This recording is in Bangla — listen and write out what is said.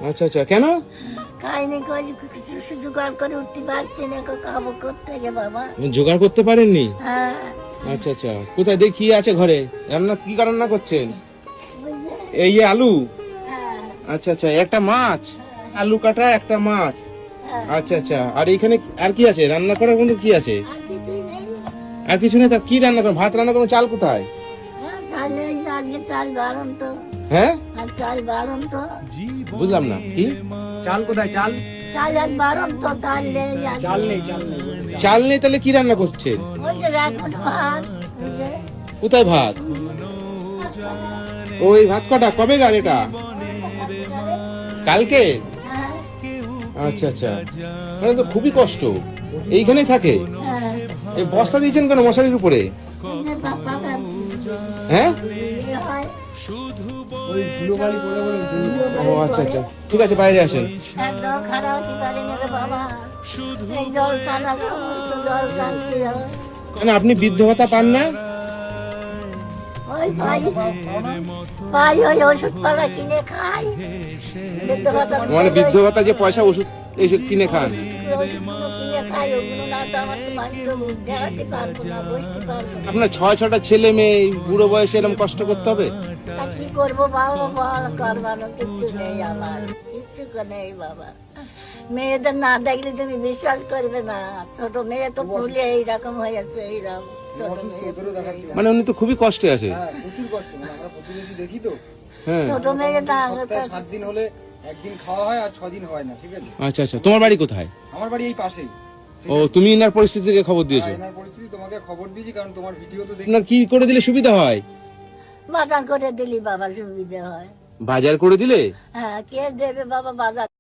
আচ্ছা আচ্ছা, কেন? খাইনি, কিছু জোগাড় করে উঠতে পারছি না, খাবো কোত্থেকে বাবা? জোগাড় করতে পারেননি? হ্যাঁ, আচ্ছা আচ্ছা, কোথায় দেখি কি আছে ঘরে? রান্না কি রান্না করছেন? বুঝলে? এই যে আলু। হ্যাঁ, আচ্ছা আচ্ছা, একটা মাছ, আলু কাটা, একটা মাছ। হ্যাঁ। আচ্ছা আচ্ছা, আর এখানে আর কি আছে রান্না করার মতো? কি আছে? আর কিছুই নেই। আর কিছু নেই? তা কি রান্না করেন? ভাত রান্না করেন? চাল কোথায়? হ্যাঁ, চাল নেই, আজকে চাল বারণ তো। হ্যাঁ, আর চাল বারণ তো। বুঝলাম না কি? চাল কোথায়? চাল চাল আজ বারণ তো, চাল নেই আজ। চাল নেই, চাল নেই। চাল নেই তাহলে কি রান্না করছেন? ওই যে রাখুন ভাত, বুঝলে? কোথায় ভাত? ওই ভাত কটা কবে গাল এটা? কালকে? হ্যাঁ, আচ্ছা আচ্ছা, মানে তো খুবই কষ্ট। এইখানেই থাকে? হ্যাঁ। এই বস্তা দিয়েছেন কেন মশারির উপরে? ওই যে বাবাটা হ্যাঁ, ইয়ে হয়, ওই ধুলোবালি পড়ে বলে ও আচ্ছা আচ্ছা, ঠিক আছে, বাইরে আসেন। একদম খারাপ হতে পারে না রে বাবা। এই জল টানা খাবো তো, জল টানতে যাবো। মানে আপনি বৃদ্ধ ভাতা পান না? ওই পাই ওই ওষুধ পালা কিনে খাই। বৃদ্ধ ভাতা মানে বৃদ্ধ ভাতা যে পয়সা ওষুধ এসে কিনে খান? ওষুধগুলো কিনে খাই, ওগুলো না তো আমার তো মানুষ দেখাতে পারবো না, বসতে পারবো না। আপনার 6-6টা ছেলে মেয়ে, এই বুড়ো বয়সে এরকম কষ্ট করতে হবে? তা কি করবো বাবা, বল করবানো কিচ্ছু নেই আমার, কিচ্ছু নেই বাবা। মেয়েদের না দেখলে তুমি বিশ্বাস করবে না, ছোট মেয়ে তো ফুলে এইরকম হয়েছে, এইরকম ছোট মেয়ে ফুলে এইরকম। মানে উনি তো খুবই কষ্টে আছে। হ্যাঁ, প্রচুর কষ্ট। মানে আমরা প্রতিবেশী দেখি তো, হ্যাঁ, ছোট মেয়ে না, সপ্তাহে 7 দিন হলে একদিন খাওয়া হয় আর 6 দিন হয় না, ঠিক আছে? আচ্ছা আচ্ছা, তোমার বাড়ি কোথায়? আমার বাড়ি এই পাশেই। ও, তুমি ইনার পরিস্থিতি থেকে খবর দিয়েছো? এনার পরিস্থিতি তোমাকে খবর দিয়েছি, কারণ তোমার ভিডিও তো দেখি। আপনার কি করে দিলে সুবিধা হয়? বাজার করে দিলি বাবা সুবিধে হয়। বাজার করে দিলে? হ্যাঁ, কে দেবে বাবা বাজার?